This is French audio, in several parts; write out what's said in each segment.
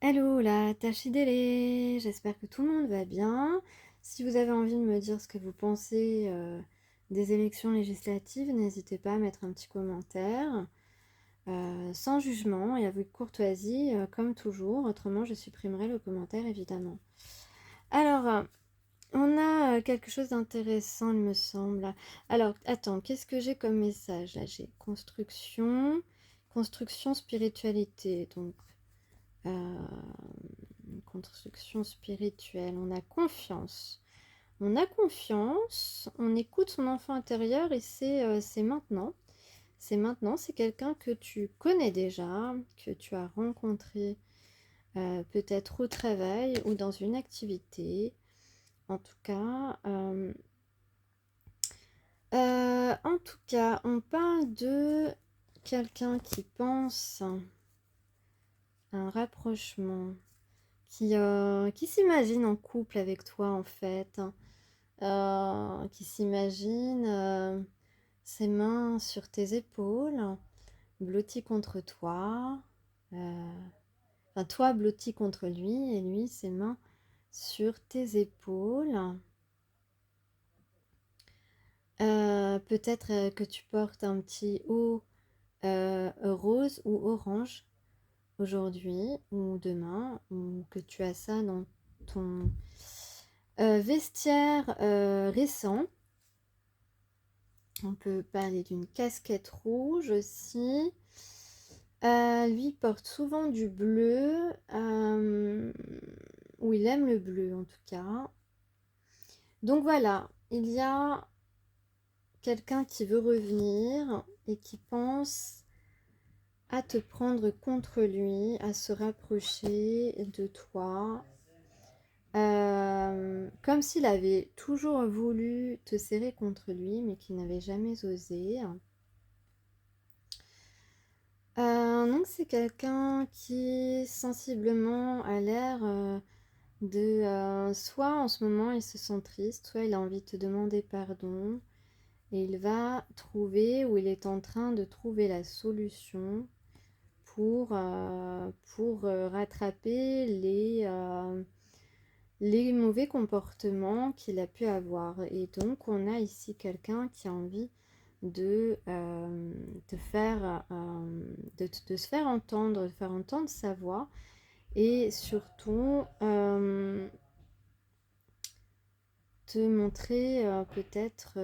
Hello la Tachidélé, j'espère que tout le monde va bien. Si vous avez envie de me dire ce que vous pensez des élections législatives, n'hésitez pas à mettre un petit commentaire, sans jugement et avec courtoisie, comme toujours, autrement je supprimerai le commentaire évidemment. Alors, on a quelque chose d'intéressant il me semble. Alors, attends, qu'est-ce que j'ai comme message là? J'ai construction, spiritualité, donc... construction spirituelle, on a confiance. On a confiance, on écoute son enfant intérieur et c'est maintenant. C'est maintenant, c'est quelqu'un que tu connais déjà, que tu as rencontré peut-être au travail ou dans une activité. En tout cas, on parle de quelqu'un qui pense un rapprochement, qui s'imagine en couple avec toi en fait, qui s'imagine ses mains sur tes épaules, blotti contre toi, enfin toi blotti contre lui et lui ses mains sur tes épaules. Peut-être que tu portes un petit haut rose ou orange aujourd'hui ou demain, ou que tu as ça dans ton vestiaire récent. On peut parler d'une casquette rouge aussi. Lui porte souvent du bleu, ou il aime le bleu en tout cas. Donc voilà, il y a quelqu'un qui veut revenir et qui pense à te prendre contre lui, à se rapprocher de toi, comme s'il avait toujours voulu te serrer contre lui, mais qu'il n'avait jamais osé. Donc c'est quelqu'un qui sensiblement a l'air de... soit en ce moment il se sent triste, soit il a envie de te demander pardon. Et il va trouver, ou il est en train de trouver la solution pour rattraper les mauvais comportements qu'il a pu avoir. Et donc, on a ici quelqu'un qui a envie de se faire entendre sa voix et surtout te montrer peut-être...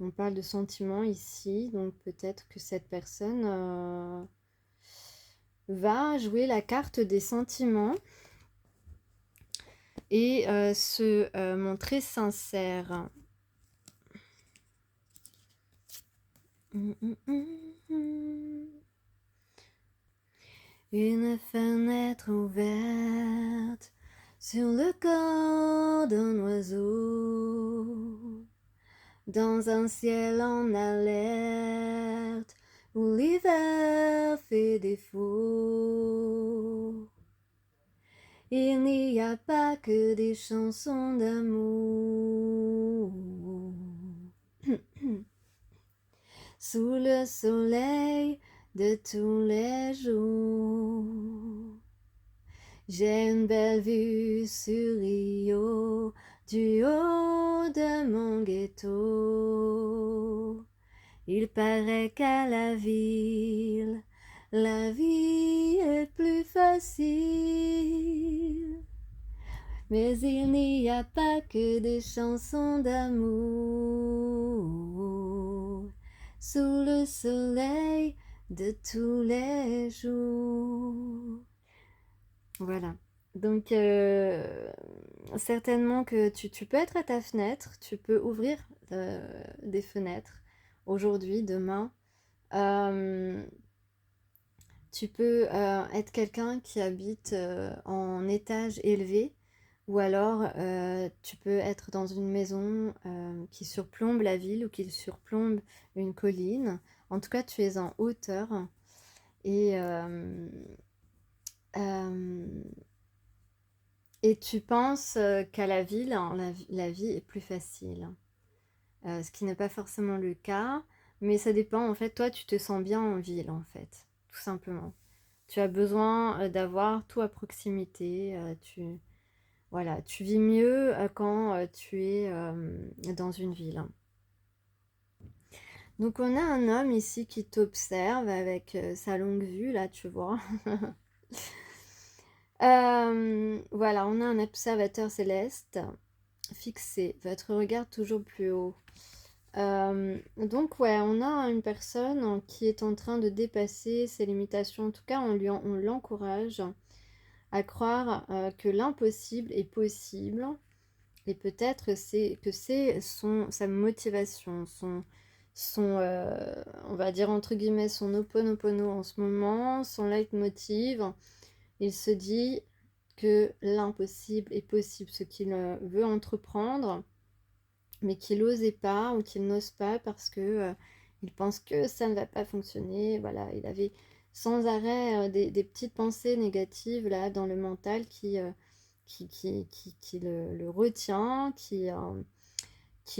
on parle de sentiments ici, donc peut-être que cette personne va jouer la carte des sentiments et se montrer sincère. Une fenêtre ouverte sur le corps d'un oiseau, dans un ciel en alerte où l'hiver fait défaut. Il n'y a pas que des chansons d'amour. Sous le soleil de tous les jours, j'ai une belle vue sur Rio, du haut de mon ghetto. Il paraît qu'à la vie est plus facile. Mais il n'y a pas que des chansons d'amour sous le soleil de tous les jours. Voilà. Donc, certainement que tu peux être à ta fenêtre, tu peux ouvrir des fenêtres aujourd'hui, demain. Tu peux être quelqu'un qui habite en étage élevé, ou alors tu peux être dans une maison qui surplombe la ville ou qui surplombe une colline. En tout cas, tu es en hauteur et, euh, euh, et tu penses qu'à la ville, hein, la vie est plus facile. Ce qui n'est pas forcément le cas, mais ça dépend. En fait, toi, tu te sens bien en ville, en fait, tout simplement. Tu as besoin d'avoir tout à proximité. Voilà, tu vis mieux quand tu es dans une ville. Donc on a un homme ici qui t'observe avec sa longue vue, là, tu vois. Voilà, on a un observateur céleste fixé, votre regard toujours plus haut. Donc ouais, on a une personne qui est en train de dépasser ses limitations. En tout cas, on l'encourage à croire que l'impossible est possible. Et peut-être c'est sa motivation, on va dire entre guillemets, son oponopono en ce moment, son leitmotiv. Il se dit que l'impossible est possible, ce qu'il veut entreprendre, mais qu'il n'osait pas ou qu'il n'ose pas parce que il pense que ça ne va pas fonctionner. Voilà, il avait sans arrêt des petites pensées négatives là dans le mental qui le retient, qui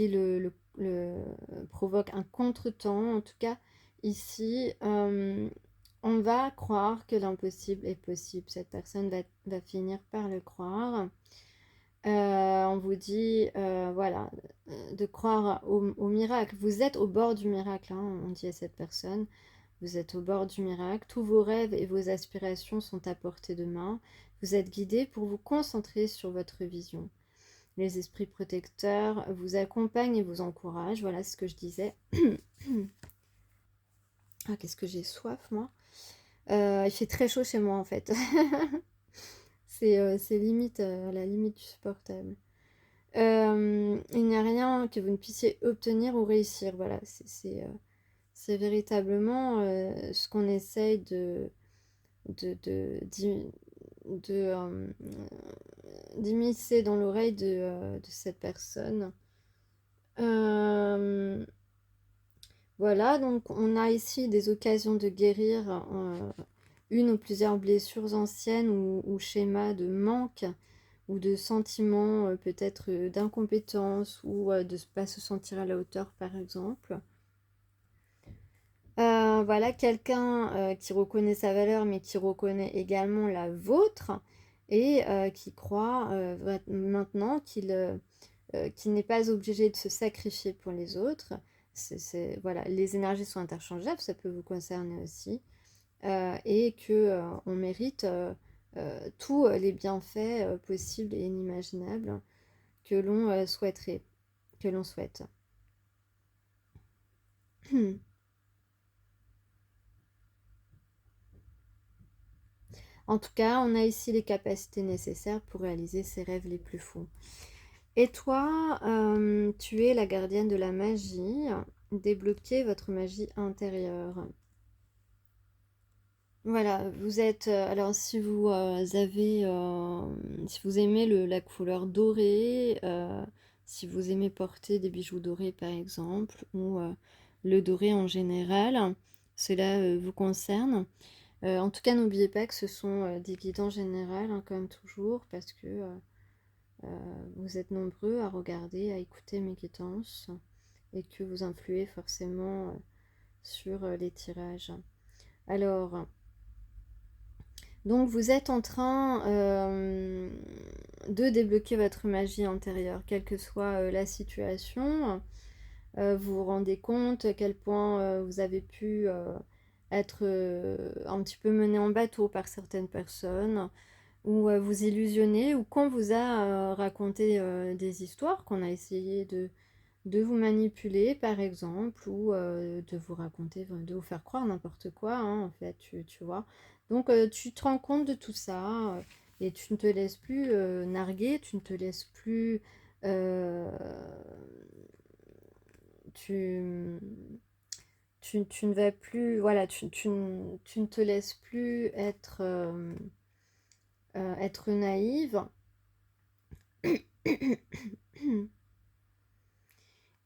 le provoque un contretemps. En tout cas, ici, on va croire que l'impossible est possible. Cette personne va finir par le croire. On vous dit, voilà, de croire au miracle. Vous êtes au bord du miracle, hein, on dit à cette personne. Vous êtes au bord du miracle. Tous vos rêves et vos aspirations sont à portée de main. Vous êtes guidé pour vous concentrer sur votre vision. Les esprits protecteurs vous accompagnent et vous encouragent. Voilà ce que je disais. Ah, qu'est-ce que j'ai soif, moi. Il fait très chaud chez moi, en fait. C'est limite, à la limite du supportable. Il n'y a rien que vous ne puissiez obtenir ou réussir. Voilà, c'est véritablement ce qu'on essaye d'immiscer dans l'oreille de cette personne. Voilà, donc on a ici des occasions de guérir une ou plusieurs blessures anciennes ou schémas de manque ou de sentiments peut-être d'incompétence ou de ne pas se sentir à la hauteur par exemple. Voilà, quelqu'un qui reconnaît sa valeur mais qui reconnaît également la vôtre et qui croit maintenant qu'il n'est pas obligé de se sacrifier pour les autres. Voilà, les énergies sont interchangeables, ça peut vous concerner aussi. Et que on mérite tous les bienfaits possibles et inimaginables que l'on souhaiterait, que l'on souhaite. En tout cas, on a ici les capacités nécessaires pour réaliser ses rêves les plus fous. Et toi, tu es la gardienne de la magie. Débloquez votre magie intérieure. Voilà, vous êtes. Alors, si vous si vous aimez la couleur dorée, si vous aimez porter des bijoux dorés par exemple, ou le doré en général, cela vous concerne. En tout cas, n'oubliez pas que ce sont des guidants généraux, hein, comme toujours, parce que vous êtes nombreux à regarder, à écouter mes guidances, et que vous influez forcément sur les tirages. Alors, donc vous êtes en train de débloquer votre magie intérieure, quelle que soit la situation. Vous vous rendez compte à quel point vous avez pu être un petit peu mené en bateau par certaines personnes, ou vous illusionner, ou qu'on vous a raconté des histoires, qu'on a essayé de vous manipuler par exemple, ou de vous raconter, de vous faire croire n'importe quoi, hein, en fait, tu vois. Donc tu te rends compte de tout ça et tu ne te laisses plus narguer, tu ne te laisses plus... euh, tu, tu ne vas plus... Voilà, tu ne te laisses plus être naïve.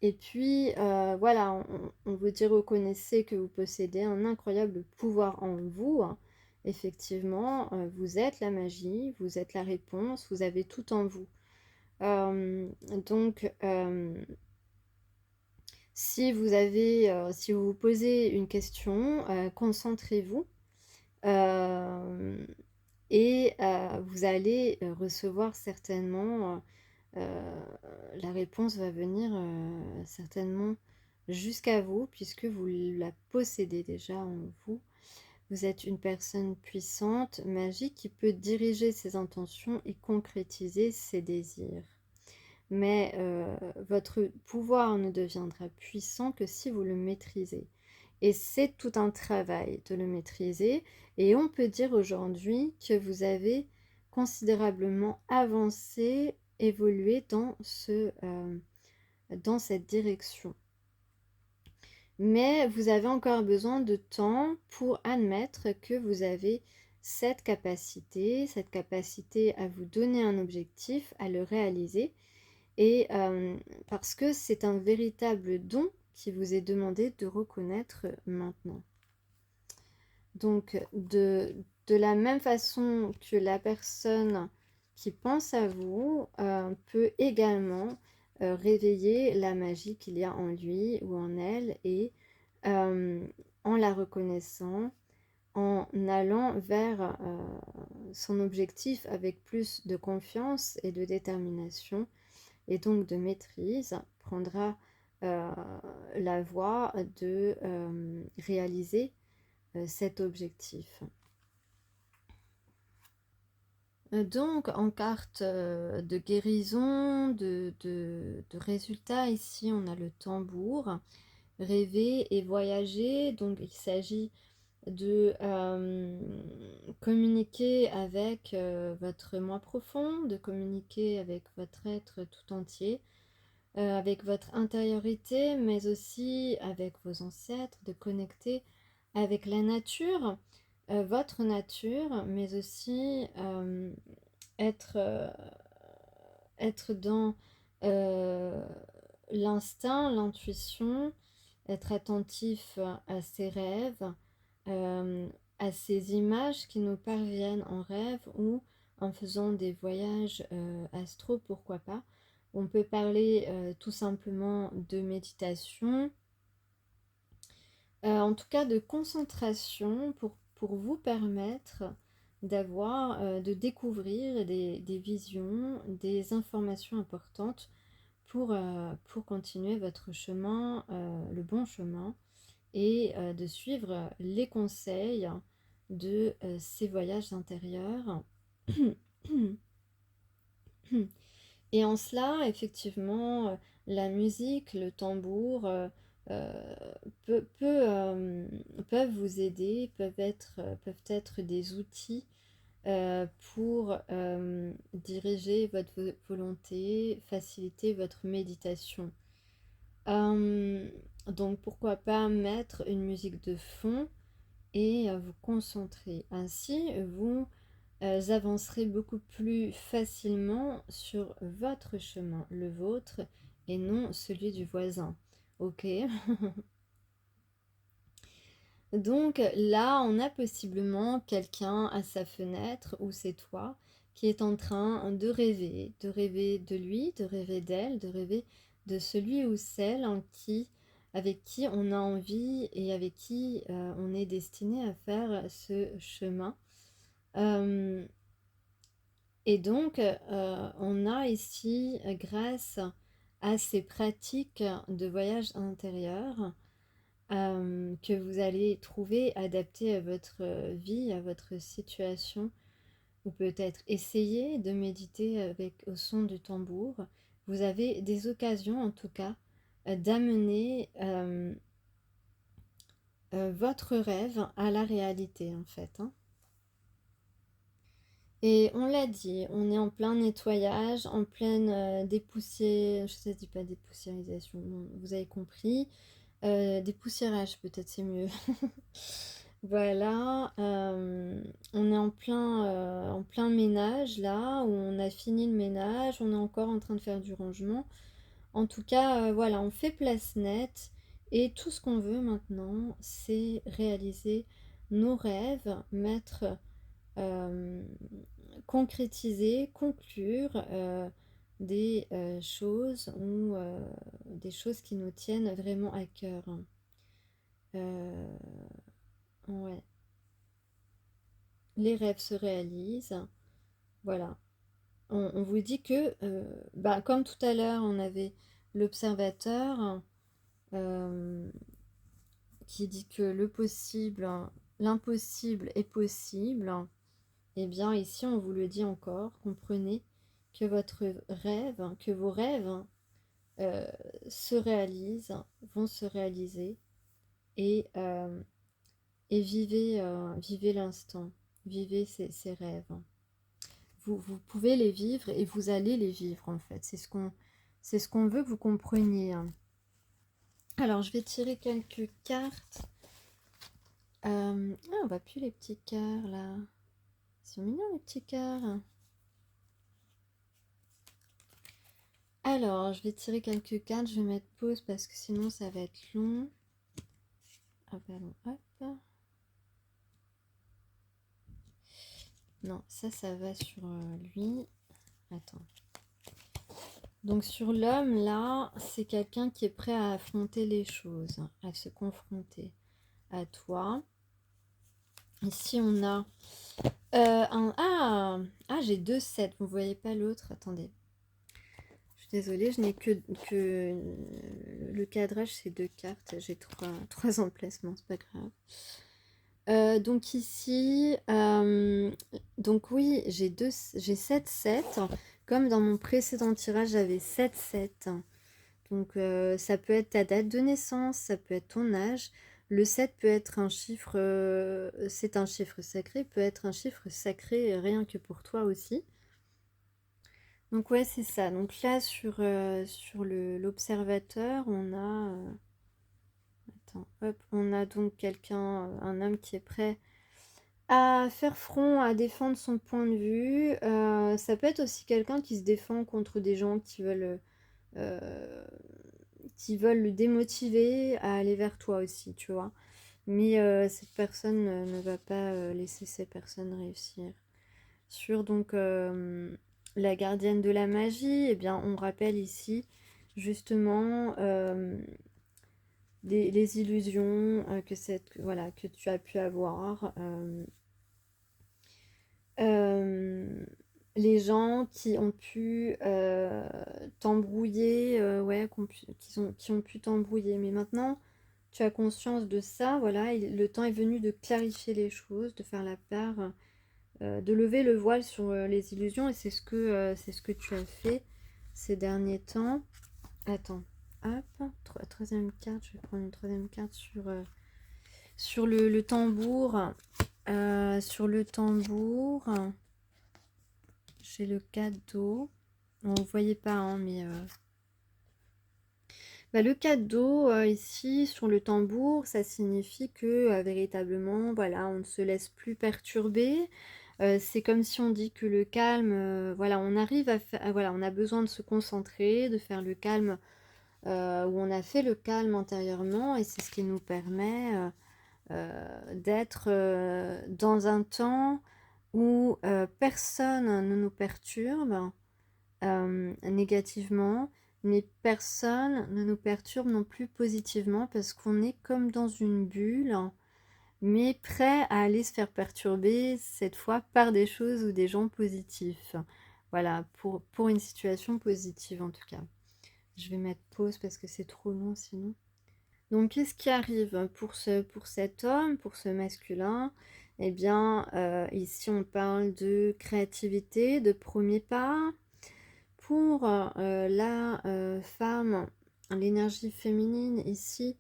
Et puis, voilà, on vous dit reconnaissez que vous possédez un incroyable pouvoir en vous, hein. Effectivement, vous êtes la magie, vous êtes la réponse, vous avez tout en vous. Donc, si vous vous posez une question, concentrez-vous. Euh, et vous allez recevoir certainement, la réponse va venir certainement jusqu'à vous, puisque vous la possédez déjà en vous. Vous êtes une personne puissante, magique, qui peut diriger ses intentions et concrétiser ses désirs. Mais votre pouvoir ne deviendra puissant que si vous le maîtrisez. Et c'est tout un travail de le maîtriser. Et on peut dire aujourd'hui que vous avez considérablement avancé, évolué dans cette direction. Mais vous avez encore besoin de temps pour admettre que vous avez cette capacité à vous donner un objectif, à le réaliser. Et parce que c'est un véritable don qui vous est demandé de reconnaître maintenant. Donc, de la même façon que la personne qui pense à vous peut également réveiller la magie qu'il y a en lui ou en elle, et en la reconnaissant, en allant vers son objectif avec plus de confiance et de détermination, et donc de maîtrise, prendra la voie de réaliser cet objectif. Donc en carte de guérison, de résultats, ici on a le tambour, rêver et voyager. Donc il s'agit de communiquer avec votre moi profond, de communiquer avec votre être tout entier, avec votre intériorité, mais aussi avec vos ancêtres, de connecter avec la nature, votre nature, mais aussi être, être dans euh, l'instinct, l'intuition, être attentif à ses rêves, euh, à ces images qui nous parviennent en rêve ou en faisant des voyages astro, pourquoi pas. On peut parler tout simplement de méditation, en tout cas de concentration pour vous permettre d'avoir, de découvrir des visions, des informations importantes pour continuer votre chemin, le bon chemin, et de suivre les conseils de ces voyages intérieurs. Et en cela, effectivement, la musique, le tambour euh, peuvent vous aider, peuvent être des outils pour diriger votre volonté, faciliter votre méditation. Donc pourquoi pas mettre une musique de fond et vous concentrer. Ainsi, vous avancerez beaucoup plus facilement sur votre chemin, le vôtre, et non celui du voisin. Ok? Donc là, on a possiblement quelqu'un à sa fenêtre, ou c'est toi, qui est en train de rêver de lui, de rêver d'elle, de rêver de celui ou celle avec qui on a envie et avec qui on est destiné à faire ce chemin. Euh, et donc, on a ici, grâce à ces pratiques de voyage intérieur, que vous allez trouver adaptées à votre vie, à votre situation, ou peut-être essayer de méditer au son du tambour. Vous avez des occasions, en tout cas, d'amener votre rêve à la réalité, en fait, hein. Et on l'a dit, on est en plein nettoyage, en pleine dépoussière, je ne dis pas dépoussiérisation, non, vous avez compris. Dépoussiérage, peut-être c'est mieux. Voilà, on est en plein ménage là, où on a fini le ménage, on est encore en train de faire du rangement. En tout cas, voilà, on fait place nette, et tout ce qu'on veut maintenant, c'est réaliser nos rêves, euh, concrétiser, conclure des choses, ou des choses qui nous tiennent vraiment à cœur. Ouais. les rêves se réalisent. Voilà. On vous dit que, comme tout à l'heure, on avait l'observateur euh, qui dit que le possible, l'impossible est possible. Eh bien, ici, on vous le dit encore. Comprenez que votre rêve, que vos rêves euh, se réalisent, vont se réaliser et, euh, et vivez l'instant, vivez ces rêves. Vous pouvez les vivre et vous allez les vivre en fait. C'est ce qu'on veut que vous compreniez. Alors, je vais tirer quelques cartes. On va plus les petits cœurs là. Ils sont mignons les petits cœurs. Alors, je vais tirer quelques cartes. Je vais mettre pause parce que sinon ça va être long. Ah pardon, hop. Non, ça va sur lui. Attends. Donc sur l'homme, là, c'est quelqu'un qui est prêt à affronter les choses, à se confronter à toi. Ici, on a j'ai 2 7. Vous voyez pas l'autre? Attendez. Je suis désolée, je n'ai que le cadrage, c'est 2 cartes. J'ai trois emplacements, c'est pas grave. Donc ici, donc oui, j'ai 7 7. Comme dans mon précédent tirage, j'avais 7 7. Donc ça peut être ta date de naissance, ça peut être ton âge. Le 7 peut être un chiffre, c'est un chiffre sacré, peut être un chiffre sacré rien que pour toi aussi. Donc ouais, c'est ça. Donc là, sur l'observateur, on a... attends, hop, on a donc quelqu'un, un homme qui est prêt à faire front, à défendre son point de vue. Ça peut être aussi quelqu'un qui se défend contre des gens euh, qui veulent le démotiver à aller vers toi aussi, tu vois. Mais cette personne ne va pas laisser ces personnes réussir. Sur donc la gardienne de la magie, eh bien, on rappelle ici justement les illusions voilà, que tu as pu avoir. Euh, les gens qui ont pu t'embrouiller, ouais, qui ont pu t'embrouiller. Mais maintenant, tu as conscience de ça, voilà, le temps est venu de clarifier les choses, de faire la part, de lever le voile sur les illusions, et c'est ce que tu as fait ces derniers temps. Attends, hop, troisième carte, je vais prendre une troisième carte sur le tambour. Sur le tambour. J'ai le cadeau. Bon, vous voyez pas, hein, mais... le cadeau, ici, sur le tambour, ça signifie que, véritablement, voilà, on ne se laisse plus perturber. C'est comme si on dit que le calme, voilà, on arrive à faire... Voilà, on a besoin de se concentrer, de faire le calme, où on a fait le calme antérieurement, et c'est ce qui nous permet d'être dans un temps où personne ne nous perturbe négativement, mais personne ne nous perturbe non plus positivement parce qu'on est comme dans une bulle, mais prêt à aller se faire perturber cette fois par des choses ou des gens positifs. Voilà, pour une situation positive en tout cas. Je vais mettre pause parce que c'est trop long sinon. Donc, qu'est-ce qui arrive pour cet homme, pour ce masculin? Eh bien, ici, on parle de créativité, de premier pas. Pour la femme, l'énergie féminine, ici,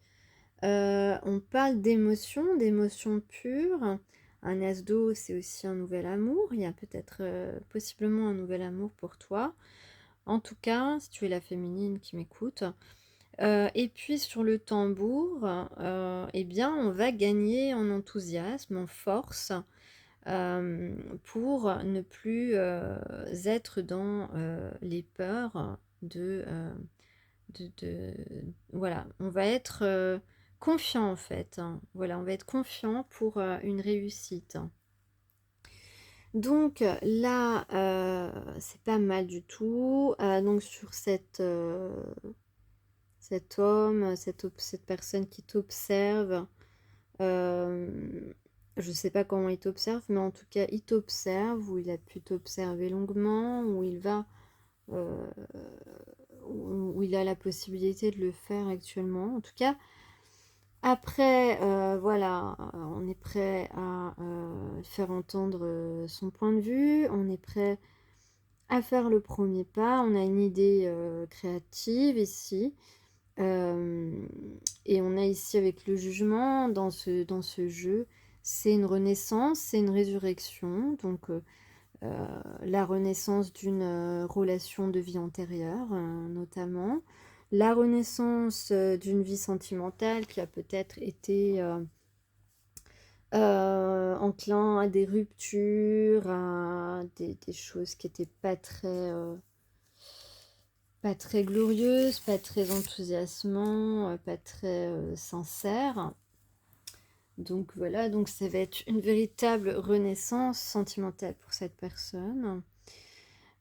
on parle d'émotions pures. Un as d'eau, c'est aussi un nouvel amour. Il y a peut-être possiblement un nouvel amour pour toi. En tout cas, si tu es la féminine qui m'écoute. Et puis sur le tambour, eh bien, on va gagner en enthousiasme, en force, pour ne plus être dans les peurs voilà, on va être confiant en fait, hein. Voilà, on va être confiant pour une réussite. Donc là, c'est pas mal du tout. Donc sur cet homme, cette personne qui t'observe, Je sais pas comment il t'observe, mais en tout cas, il t'observe, ou il a pu t'observer longuement, ou il va, euh, où il a la possibilité de le faire actuellement. En tout cas, après, voilà, on est prêt à faire entendre son point de vue, on est prêt à faire le premier pas, on a une idée créative ici, euh, et on a ici avec le jugement, dans ce jeu, c'est une renaissance, c'est une résurrection, donc la renaissance d'une relation de vie antérieure, notamment, la renaissance d'une vie sentimentale qui a peut-être été enclin à des ruptures, à des choses qui n'étaient pas très glorieuses, pas très enthousiasmantes, pas très sincères. Donc voilà, donc ça va être une véritable renaissance sentimentale pour cette personne.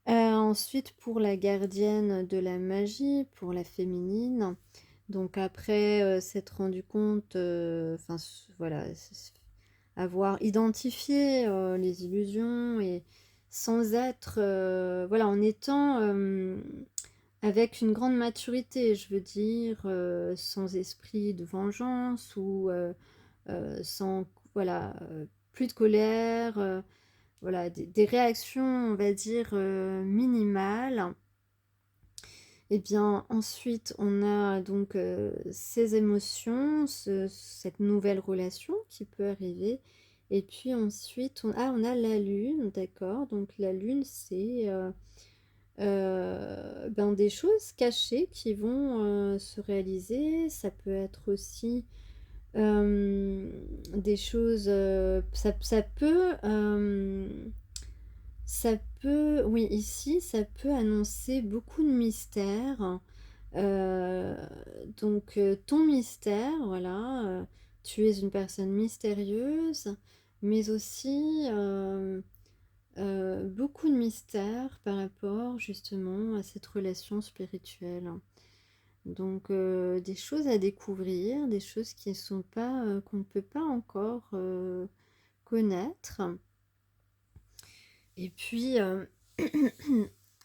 Ensuite, pour la gardienne de la magie, pour la féminine, donc après s'être rendu compte, enfin voilà, avoir identifié les illusions, et sans être, voilà, en étant avec une grande maturité, je veux dire, sans esprit de vengeance, ou sans, voilà, plus de colère, voilà, des réactions, on va dire, minimales. Et bien ensuite, on a donc ces émotions, cette nouvelle relation qui peut arriver. Et puis ensuite, on a la lune, d'accord? Donc la lune, c'est ben, des choses cachées qui vont se réaliser. Ça peut être aussi des choses, ça peut, oui, ici, ça peut annoncer beaucoup de mystères. Euh, donc, ton mystère, voilà, tu es une personne mystérieuse, mais aussi beaucoup de mystères par rapport justement à cette relation spirituelle. Donc, des choses à découvrir, des choses qui sont pas, qu'on ne peut pas encore connaître. Et puis,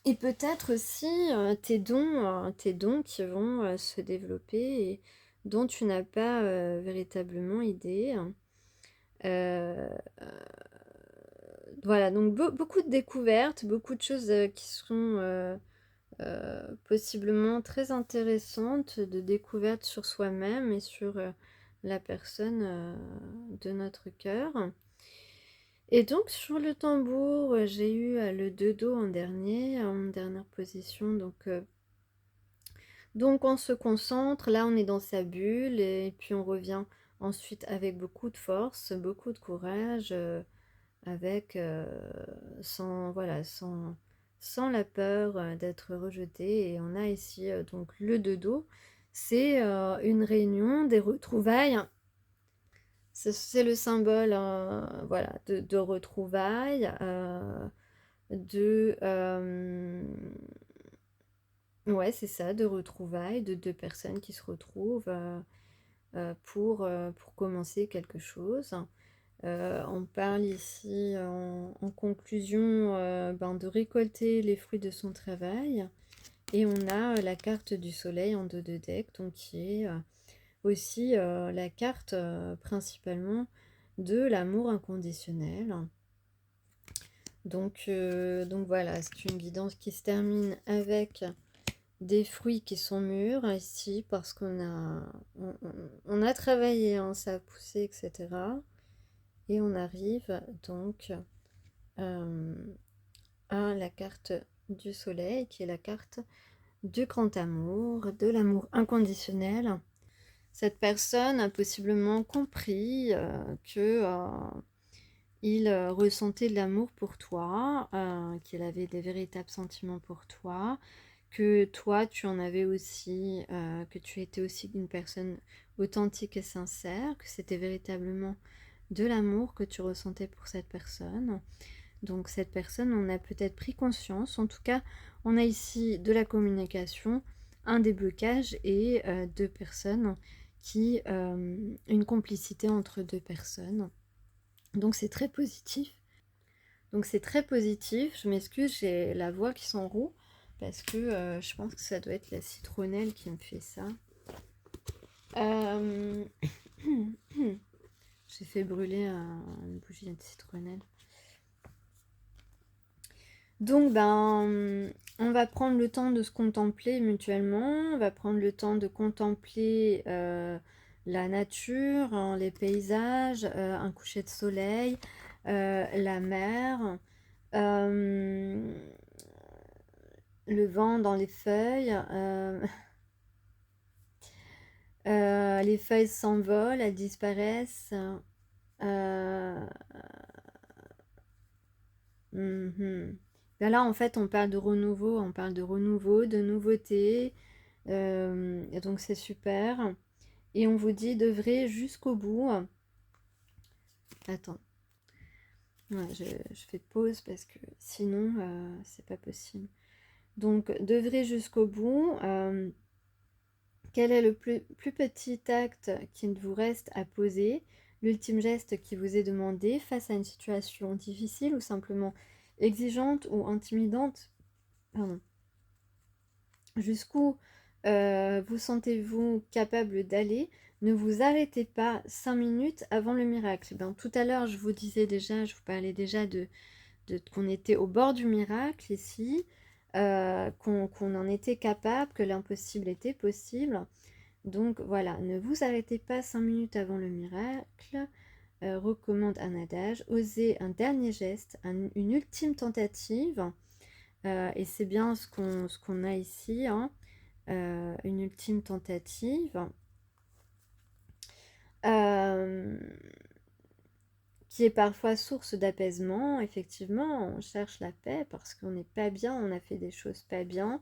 et peut-être aussi tes dons qui vont se développer et dont tu n'as pas véritablement idée. Euh, voilà, donc beaucoup de découvertes, beaucoup de choses qui seront possiblement très intéressantes, de découvertes sur soi-même et sur la personne de notre cœur. Et donc sur le tambour, j'ai eu le 2 do en dernier, en dernière position. Donc on se concentre, là on est dans sa bulle, et puis on revient ensuite avec beaucoup de force, beaucoup de courage, avec voilà, sans la peur d'être rejeté. Et on a ici donc le 2 do, c'est une réunion, des retrouvailles. C'est le symbole voilà, de retrouvailles, de... ouais, c'est ça, de retrouvailles, de deux personnes qui se retrouvent pour commencer quelque chose. On parle ici en conclusion ben, de récolter les fruits de son travail. Et on a la carte du soleil en dos de deck, donc qui est aussi la carte principalement de l'amour inconditionnel. Donc voilà, c'est une guidance qui se termine avec des fruits qui sont mûrs ici, parce on a travaillé, hein, ça a poussé, etc. Et on arrive donc à la carte du soleil, qui est la carte du grand amour, de l'amour inconditionnel. Cette personne a possiblement compris que il ressentait de l'amour pour toi, qu'il avait des véritables sentiments pour toi, que toi tu en avais aussi, que tu étais aussi une personne authentique et sincère, que c'était véritablement de l'amour que tu ressentais pour cette personne. Donc cette personne, on a peut-être pris conscience, en tout cas on a ici de la communication, un déblocage, et deux personnes une complicité entre deux personnes. Donc c'est très positif. Je m'excuse, j'ai la voix qui s'enroue parce que je pense que ça doit être la citronnelle qui me fait ça. Euh, J'ai fait brûler une bougie de citronnelle. Donc, on va prendre le temps de se contempler mutuellement. On va prendre le temps de contempler la nature, hein, les paysages, un coucher de soleil, la mer, euh, le vent dans les feuilles. Les feuilles s'envolent, elles disparaissent. Euh, mhm. Ben là, en fait, on parle de renouveau, de nouveauté. Et donc, c'est super. Et on vous dit d'œuvrer jusqu'au bout. Attends, ouais, je fais pause parce que sinon, c'est pas possible. Donc, d'œuvrer jusqu'au bout. Quel est le plus petit acte qu'il vous reste à poser? L'ultime geste qui vous est demandé face à une situation difficile ou simplement exigeante ou intimidante? Pardon. Jusqu'où vous sentez-vous capable d'aller? Ne vous arrêtez pas 5 minutes avant le miracle. Ben, tout à l'heure, je vous parlais déjà qu'on était au bord du miracle ici, qu'on en était capable, que l'impossible était possible. Donc voilà, ne vous arrêtez pas 5 minutes avant le miracle. Recommande un adage, osez un dernier geste, une ultime tentative. Et c'est bien ce qu'on a ici, hein, une ultime tentative. Euh, qui est parfois source d'apaisement. Effectivement, on cherche la paix parce qu'on n'est pas bien, on a fait des choses pas bien,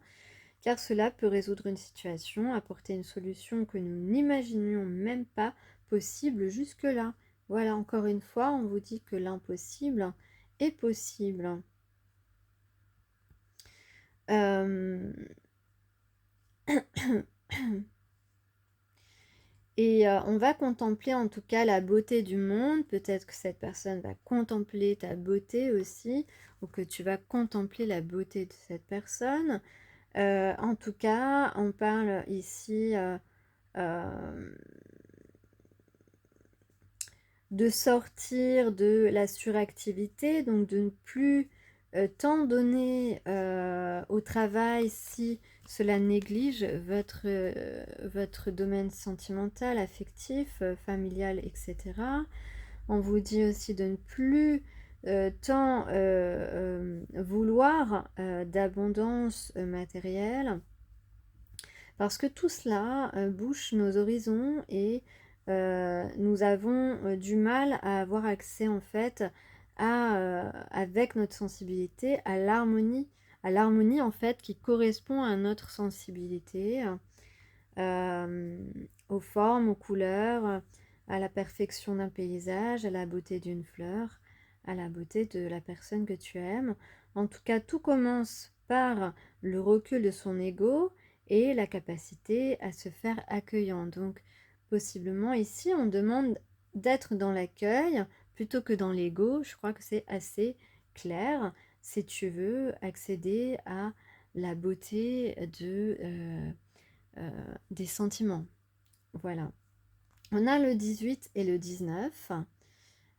car cela peut résoudre une situation, apporter une solution que nous n'imaginions même pas possible jusque-là. Voilà, encore une fois, on vous dit que l'impossible est possible. Euh... Et on va contempler en tout cas la beauté du monde. Peut-être que cette personne va contempler ta beauté aussi, ou que tu vas contempler la beauté de cette personne. En tout cas, on parle ici euh, de sortir de la suractivité, donc de ne plus tant donner au travail si cela néglige votre domaine sentimental, affectif, familial, etc. On vous dit aussi de ne plus tant vouloir d'abondance matérielle, parce que tout cela bouche nos horizons et nous avons du mal à avoir accès en fait avec notre sensibilité à l'harmonie en fait qui correspond à notre sensibilité, aux formes, aux couleurs, à la perfection d'un paysage, à la beauté d'une fleur, à la beauté de la personne que tu aimes. En tout cas, tout commence par le recul de son ego et la capacité à se faire accueillant. Donc, possiblement ici, on demande d'être dans l'accueil plutôt que dans l'ego. Je crois que c'est assez clair si tu veux accéder à la beauté des sentiments. Voilà. On a le 18 et le 19.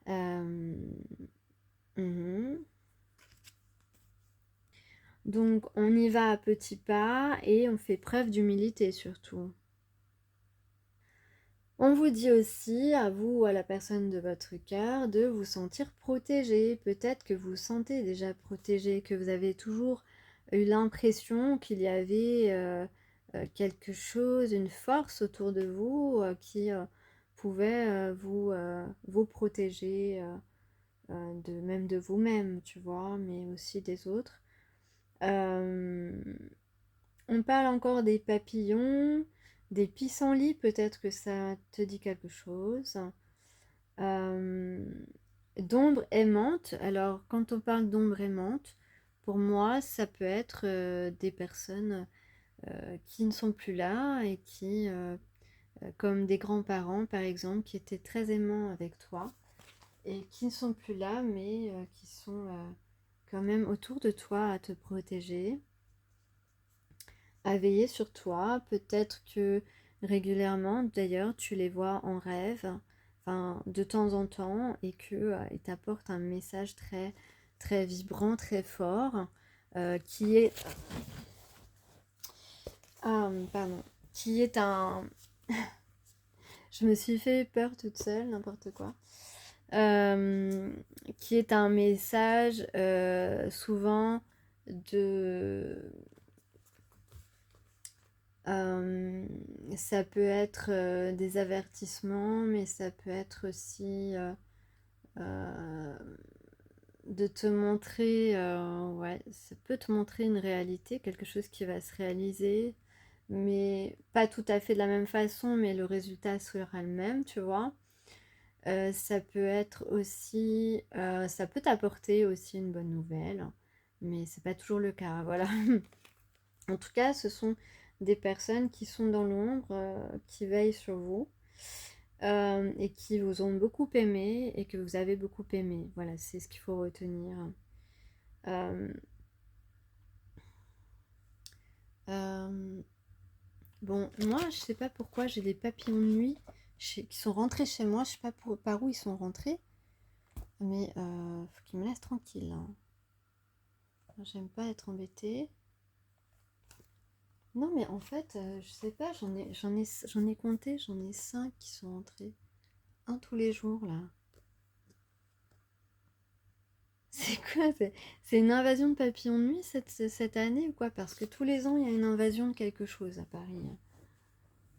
Euh, Donc, on y va à petits pas et on fait preuve d'humilité surtout. On vous dit aussi, à vous ou à la personne de votre cœur, de vous sentir protégé. Peut-être que vous vous sentez déjà protégé, que vous avez toujours eu l'impression qu'il y avait quelque chose, une force autour de vous qui pouvait vous protéger même de vous-même, tu vois, mais aussi des autres. Euh, on parle encore des papillons, des pissenlits, peut-être que ça te dit quelque chose. Euh, D'ombre aimante. Alors, quand on parle d'ombre aimante, pour moi, ça peut être des personnes qui ne sont plus là et comme des grands-parents, par exemple, qui étaient très aimants avec toi. et qui ne sont plus là, mais qui sont quand même autour de toi à te protéger, à veiller sur toi. Peut-être que régulièrement, d'ailleurs, tu les vois en rêve, enfin, de temps en temps, et que ils t'apportent un message très, très vibrant, très fort, qui est, pardon, qui est un, je me suis fait peur toute seule, n'importe quoi. Euh, qui est un message souvent de... euh, ça peut être des avertissements, mais ça peut être aussi euh, de te montrer, ouais, ça peut te montrer une réalité, quelque chose qui va se réaliser, mais pas tout à fait de la même façon, mais le résultat sera le même, tu vois. Ça peut être aussi, ça peut t'apporter aussi une bonne nouvelle, mais c'est pas toujours le cas, voilà. En tout cas, ce sont des personnes qui sont dans l'ombre, qui veillent sur vous et qui vous ont beaucoup aimé et que vous avez beaucoup aimé. Voilà, c'est ce qu'il faut retenir. Euh, euh, bon, moi, je sais pas pourquoi j'ai des papillons de nuit qui sont rentrés chez moi. Je sais pas par où ils sont rentrés, mais faut qu'ils me laissent tranquille, hein. J'aime pas être embêtée. Non, mais en fait, je sais pas, j'en ai compté, j'en ai 5 qui sont entrés. Un tous les jours, là. C'est quoi? C'est une invasion de papillons de nuit cette année ou quoi? Parce que tous les ans, il y a une invasion de quelque chose à Paris.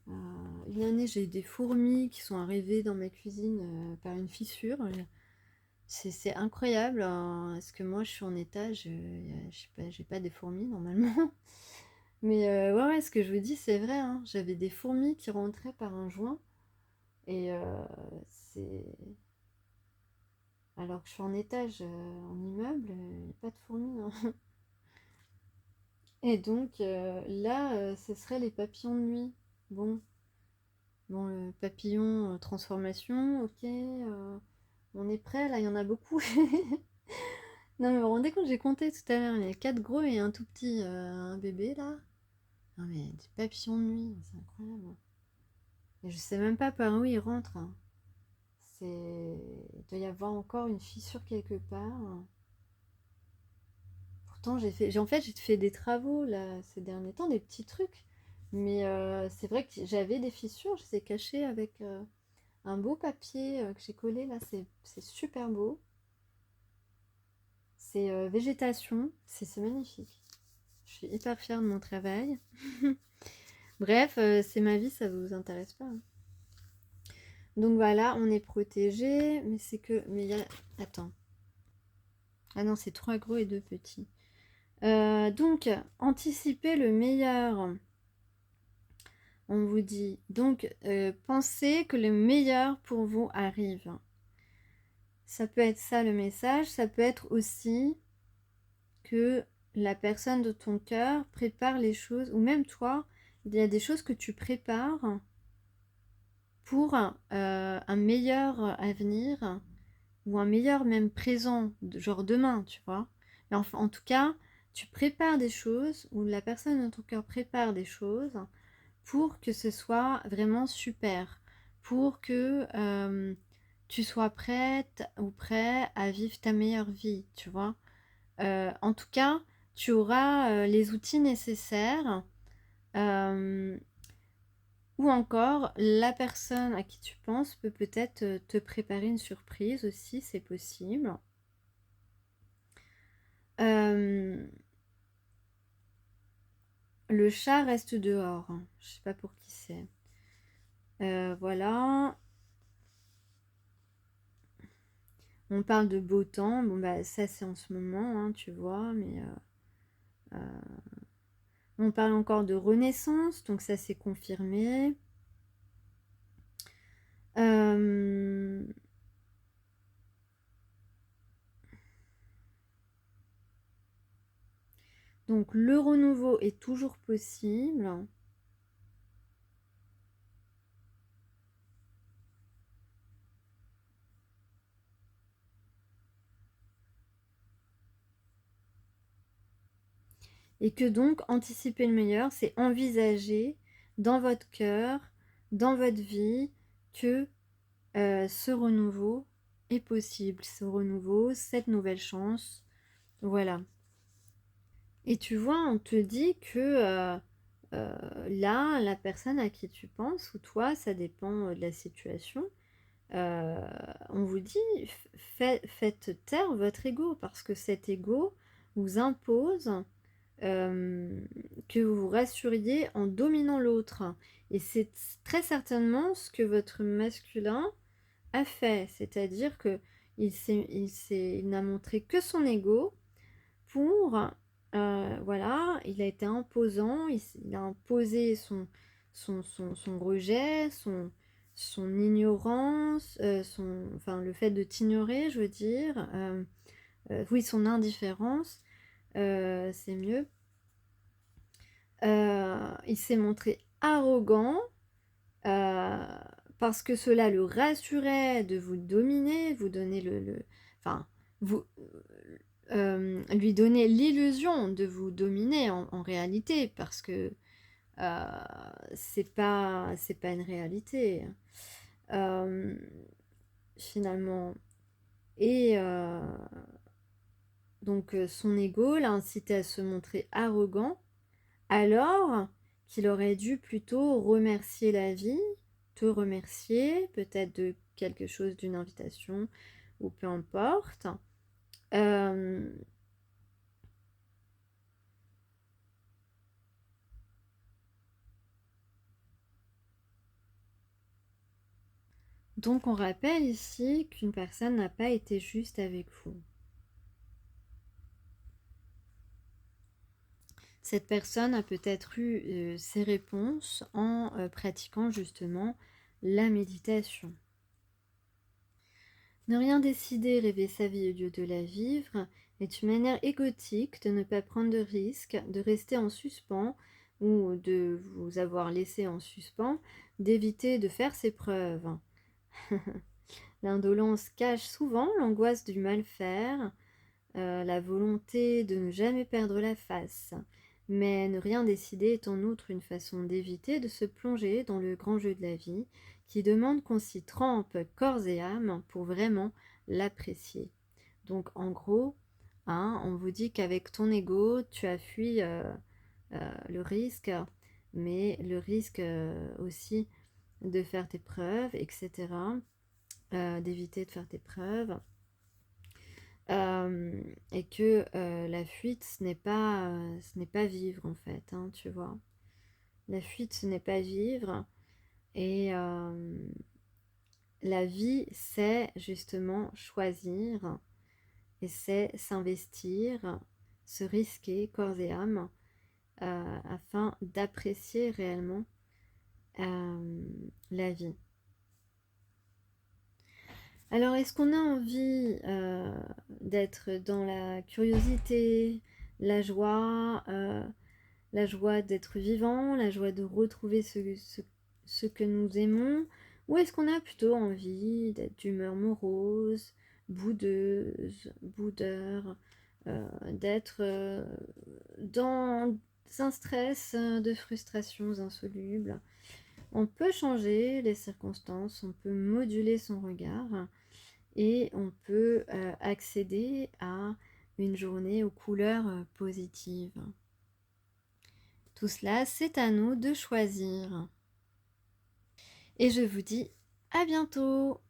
Euh, une année, j'ai eu des fourmis qui sont arrivées dans ma cuisine par une fissure. C'est incroyable, hein, parce que moi, je suis en étage, je sais pas, j'ai pas des fourmis normalement. Mais ouais, ouais, ce que je vous dis, c'est vrai, hein. J'avais des fourmis qui rentraient par un joint. Et c'est... Alors que je suis en étage, en immeuble, il n'y a pas de fourmis, hein. Et donc là, ce serait les papillons de nuit. Bon, bon, le papillon transformation, ok. On est prêt, là, il y en a beaucoup. Non, mais vous vous rendez compte, j'ai compté tout à l'heure, il y a 4 gros et un tout petit, un bébé, là. Non, mais des papillons de nuit, c'est incroyable. Et je sais même pas par où ils rentrent, hein. Il doit y avoir encore une fissure quelque part. Pourtant, en fait, j'ai fait des travaux là ces derniers temps, des petits trucs. Mais c'est vrai que j'avais des fissures, je les ai cachées avec un beau papier que j'ai collé là. C'est super beau. C'est végétation, c'est magnifique. Je suis hyper fière de mon travail. Bref, c'est ma vie, ça vous intéresse pas, hein. Donc voilà, on est protégé, mais c'est que. Mais il y a. Attends. Ah non, c'est 3 gros et 2 petits. Donc, anticiper le meilleur. On vous dit donc pensez que le meilleur pour vous arrive. Ça peut être ça le message, ça peut être aussi que la personne de ton cœur prépare les choses, ou même toi, il y a des choses que tu prépares pour un meilleur avenir, ou un meilleur même présent, genre demain, tu vois. Mais enfin, en tout cas, tu prépares des choses, ou la personne de ton cœur prépare des choses pour que ce soit vraiment super, pour que tu sois prête ou prêt à vivre ta meilleure vie, tu vois. En tout cas, tu auras les outils nécessaires, euh, ou encore la personne à qui tu penses peut peut-être te préparer une surprise aussi, c'est possible. Euh, le chat reste dehors, hein. Je sais pas pour qui c'est. Voilà. On parle de beau temps, bon bah ça c'est en ce moment, hein, tu vois, mais on parle encore de renaissance, donc ça c'est confirmé. Euh, donc le renouveau est toujours possible. Et que donc anticiper le meilleur, c'est envisager dans votre cœur, dans votre vie, que ce renouveau est possible, ce renouveau, cette nouvelle chance, voilà. Et tu vois, on te dit que là, la personne à qui tu penses, ou toi, ça dépend de la situation, on vous dit, faites taire votre ego, parce que cet ego vous impose que vous vous rassuriez en dominant l'autre. Et c'est très certainement ce que votre masculin a fait, c'est-à-dire que il n'a montré que son ego pour, voilà, il a été imposant, il a imposé son rejet, son ignorance, enfin le fait de t'ignorer, je veux dire, oui, son indifférence, c'est mieux. Il s'est montré arrogant, parce que cela le rassurait de vous dominer, vous donner enfin, vous, lui donner l'illusion de vous dominer en réalité, parce que c'est pas une réalité, finalement. Et donc son ego l'a incité à se montrer arrogant, alors qu'il aurait dû plutôt remercier la vie, te remercier, peut-être de quelque chose, d'une invitation, ou peu importe. Donc on rappelle ici qu'une personne n'a pas été juste avec vous. Cette personne a peut-être eu ses réponses en pratiquant justement la méditation. Ne rien décider, rêver sa vie au lieu de la vivre, est une manière égotique de ne pas prendre de risques, de rester en suspens ou de vous avoir laissé en suspens, d'éviter de faire ses preuves. L'indolence cache souvent l'angoisse du mal faire, la volonté de ne jamais perdre la face. Mais ne rien décider est en outre une façon d'éviter de se plonger dans le grand jeu de la vie, qui demande qu'on s'y trempe corps et âme pour vraiment l'apprécier. Donc en gros, hein, on vous dit qu'avec ton ego, tu as fui le risque, mais le risque aussi de faire tes preuves, etc., d'éviter de faire tes preuves. Et que la fuite, ce n'est pas vivre en fait, hein, tu vois. La fuite, ce n'est pas vivre. Et la vie, c'est justement choisir, et c'est s'investir, se risquer corps et âme, afin d'apprécier réellement la vie. Alors, est-ce qu'on a envie d'être dans la curiosité, la joie d'être vivant, la joie de retrouver ce que nous aimons, ou est-ce qu'on a plutôt envie d'être d'humeur morose, boudeuse, boudeur, d'être dans un stress de frustrations insolubles? On peut changer les circonstances, on peut moduler son regard, et on peut accéder à une journée aux couleurs positives. Tout cela, c'est à nous de choisir. Et je vous dis à bientôt!